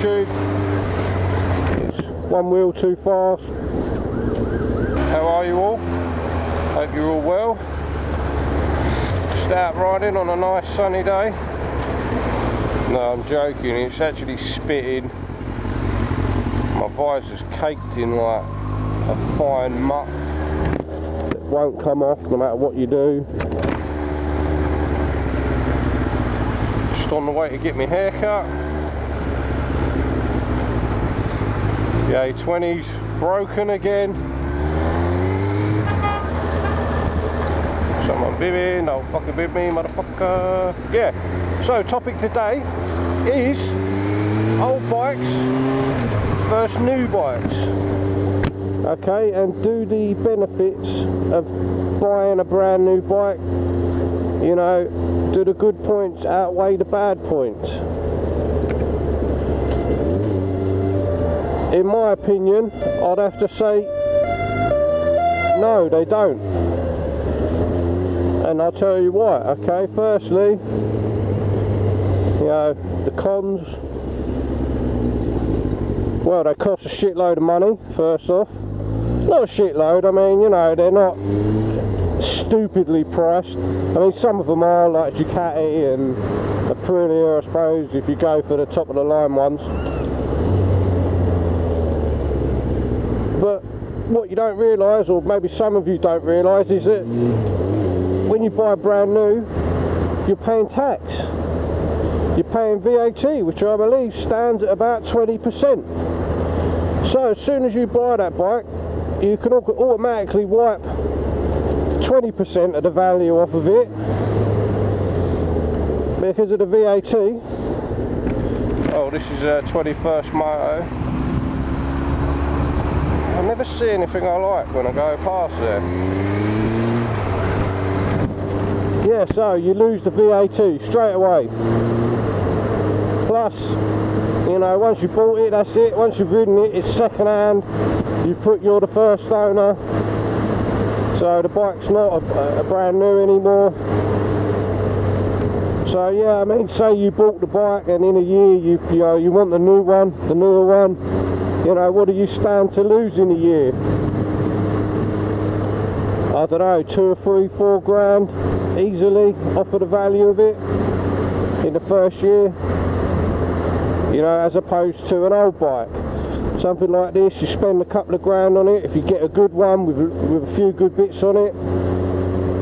YouTube. It's one wheel too fast. How are you all? Hope you're all well. Just out riding on a nice sunny day. No, I'm joking, it's actually spitting. My visor's caked in like a fine muck that won't come off no matter what you do. Just on the way to get my hair cut. The A20's broken again. Someone bibbing, don't fucking bib me, motherfucker. Yeah, so topic today is old bikes versus new bikes. Okay, and do the benefits of buying a brand new bike, you know, do the good points outweigh the bad points? In my opinion, I'd have to say no, they don't. And I'll tell you why. Okay, firstly, you know, the cons, well, they cost a shitload of money, first off. Not a shitload, I mean, you know, they're not stupidly priced. I mean, some of them are, like Ducati and Aprilia, I suppose, if you go for the top of the line ones. But what you don't realise, or maybe some of you don't realise, is that when you buy brand new, you're paying tax. You're paying VAT, which I believe stands at about 20%. So as soon as you buy that bike, you can automatically wipe 20% of the value off of it because of the VAT. Oh, this is a 21st Moto. I never see anything I like when I go past there. Yeah, so you lose the VAT straight away. Plus, you know, once you bought it, that's it. Once you've ridden it, it's second hand. You're the first owner. So the bike's not a brand new anymore. So yeah, I mean, say you bought the bike and in a year you want the new one, the newer one. You know, what do you stand to lose in a year? I don't know, 2 or 3, 4 grand easily off of the value of it in the first year. You know, as opposed to an old bike. Something like this, you spend a couple of grand on it. If you get a good one with a few good bits on it,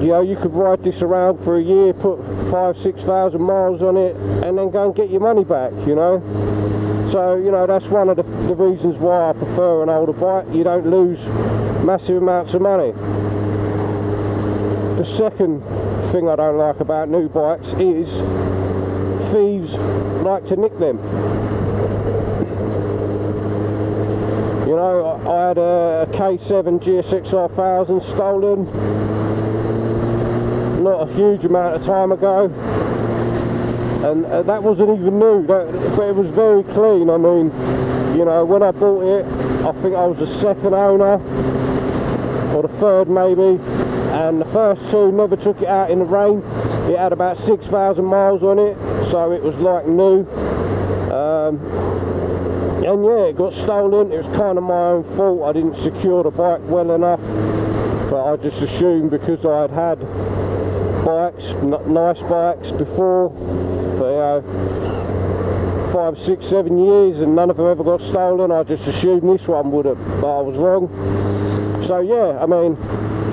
you know, you could ride this around for a year, put 5,000–6,000 miles on it, and then go and get your money back, you know. So, you know, that's one of the reasons why I prefer an older bike. You don't lose massive amounts of money. The second thing I don't like about new bikes is thieves like to nick them. You know, I had a K7 GSX-R 1000 stolen not a huge amount of time ago, and that wasn't even new, but it was very clean. I mean, you know, when I bought it, I think I was the second owner, or the third maybe, and the first two never took it out in the rain. It had about 6,000 miles on it, so it was like new. And yeah, it got stolen. It was kind of my own fault. I didn't secure the bike well enough, but I just assumed because I had bikes, nice bikes before, for, you know, 5, 6, 7 years, and none of them ever got stolen. I just assumed this one would have, but I was wrong. So yeah, I mean,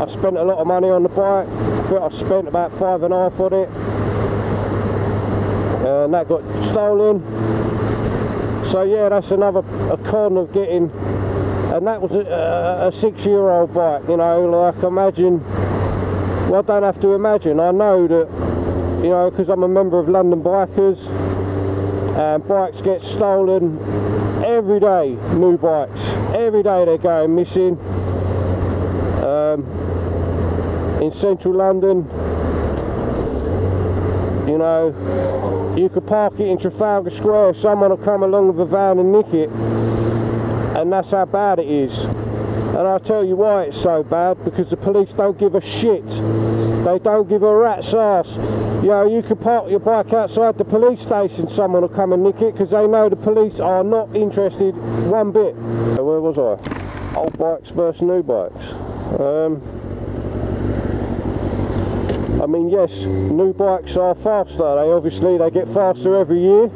I spent a lot of money on the bike. I think I spent about 5.5 on it, and that got stolen. So yeah, that's another con of getting, and that was a 6-year-old bike, you know, like imagine, well, I don't have to imagine, I know that, you know, because I'm a member of London Bikers, and bikes get stolen every day, new bikes, every day they're going missing. In central London, you know, you could park it in Trafalgar Square, someone will come along with a van and nick it, and that's how bad it is. And I'll tell you why it's so bad, because the police don't give a shit. They don't give a rat's ass. You know, you can park your bike outside the police station, someone will come and nick it because they know the police are not interested one bit. So where was I? Old bikes versus new bikes. I mean, yes, new bikes are faster. They get faster every year.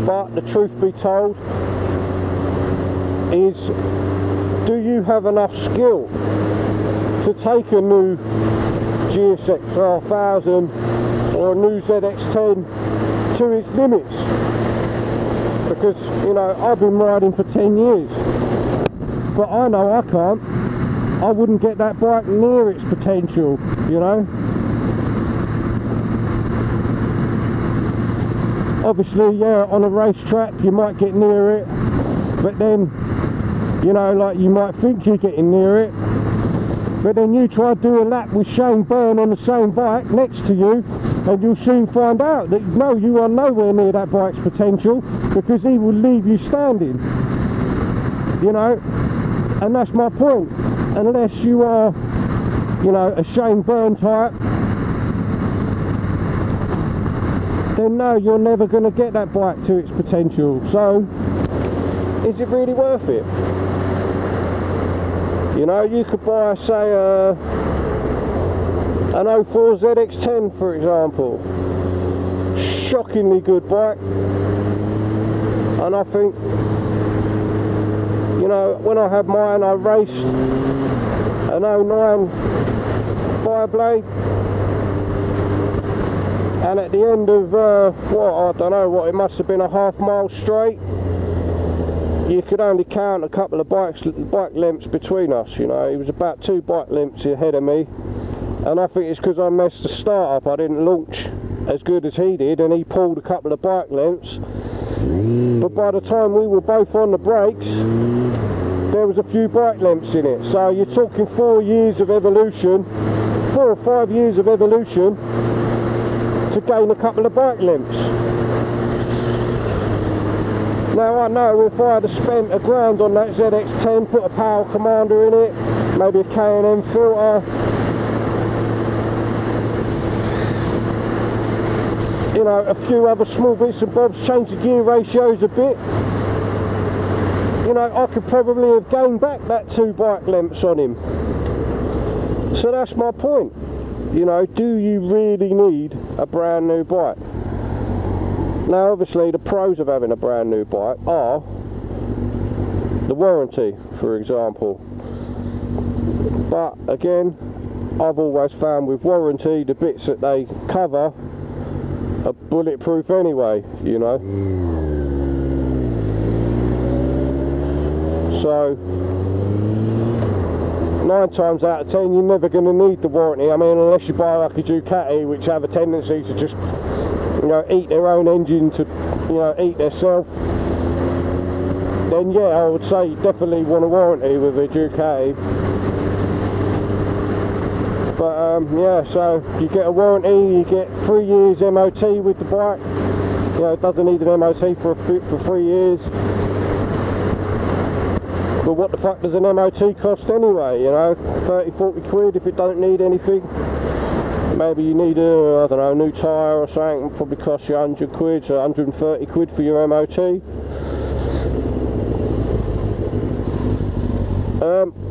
But the truth be told is, do you have enough skill to take a new GSX 1000 or a new ZX10 to its limits? Because, you know, I've been riding for 10 years, but I know I can't. I wouldn't get that bike near its potential, you know. Obviously, yeah, on a racetrack you might get near it, but then, you know, like, you might think you're getting near it, but then you try to do a lap with Shane Byrne on the same bike next to you, and you'll soon find out that no, you are nowhere near that bike's potential, because he will leave you standing, you know. And that's my point. Unless you are, you know, a Shane Byrne type, then no, you're never going to get that bike to its potential. So, is it really worth it? You know, you could buy, say, an 04 ZX10, for example. Shockingly good bike. And I think, you know, when I had mine, I raced an 09 Fireblade, and at the end of what, I don't know what, it must have been a half-mile straight, you could only count a couple of bike lengths between us. You know, he was about 2 bike lengths ahead of me, and I think it's because I messed the start up. I didn't launch as good as he did, and he pulled a couple of bike lengths. But by the time we were both on the brakes, there was a few bike lengths in it. So you're talking 4 years of evolution, 4 or 5 years of evolution to gain a couple of bike lengths. Now I know if I had spent £1,000 on that ZX10, put a power commander in it, maybe a K&M filter, you know, a few other small bits and bobs, change the gear ratios a bit, you know, I could probably have gained back that 2 bike lengths on him. So that's my point. You know, do you really need a brand new bike? Now obviously the pros of having a brand new bike are the warranty, for example. But again, I've always found with warranty, the bits that they cover are bulletproof anyway, you know. So 9 times out of 10 you're never going to need the warranty. I mean, unless you buy like a Ducati, which have a tendency to just, you know, eat their own engine, to, you know, eat themselves, then yeah, I would say you definitely want a warranty with a Ducati. But yeah, so you get a warranty, you get 3 years MOT with the bike. You know, it doesn't need an MOT for 3 years. But what the fuck does an MOT cost anyway? You know, 30-40 quid if it don't need anything. Maybe you need a, I don't know, new tyre or something. It'll probably cost you 100 quid, so 130 quid for your MOT.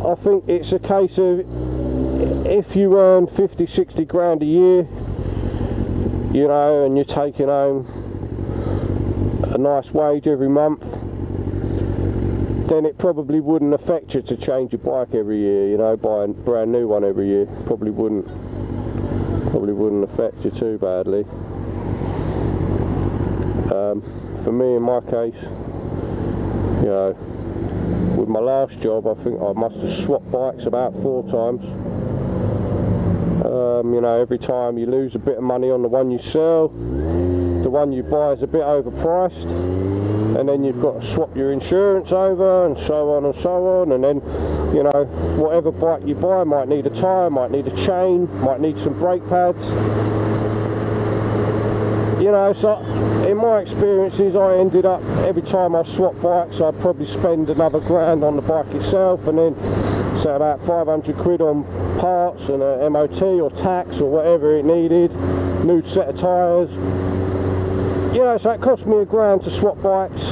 I think it's a case of, if you earn 50-60 grand a year, you know, and you're taking home a nice wage every month, then it probably wouldn't affect you to change your bike every year, you know, buy a brand new one every year. Probably wouldn't affect you too badly. For me, in my case, you know, with my last job, I think I must have swapped bikes about 4 times. You know, every time you lose a bit of money on the one you sell, the one you buy is a bit overpriced, and then you've got to swap your insurance over, and so on and so on. And then, you know, whatever bike you buy might need a tyre, might need a chain, might need some brake pads. You know, so in my experiences, I ended up, every time I swapped bikes, I'd probably spend another £1,000 on the bike itself, and then So about 500 quid on parts and a MOT or tax or whatever it needed, new set of tyres. You know, so it cost me £1 to swap bikes,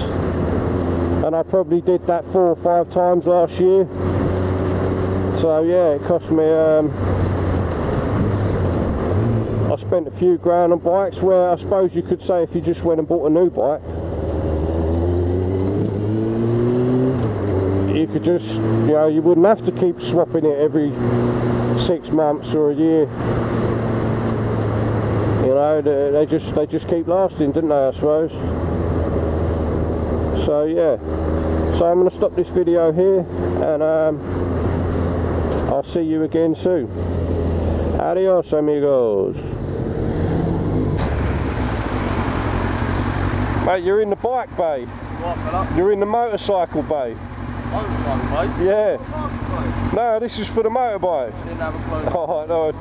and I probably did that 4 or 5 times last year. So yeah, it cost me, I spent a few grand on bikes, where I suppose you could say if you just went and bought a new bike, you could just, you know, you wouldn't have to keep swapping it every 6 months or a year. You know, they just keep lasting, didn't they, I suppose. So yeah, so I'm going to stop this video here, and I'll see you again soon. Adios, amigos. Mate, you're in the bike bay. What, fella? You're in the motorcycle bay. Motorcycle, mate? Yeah. No, this is for the motorbike. I didn't have a clue. Alright, no.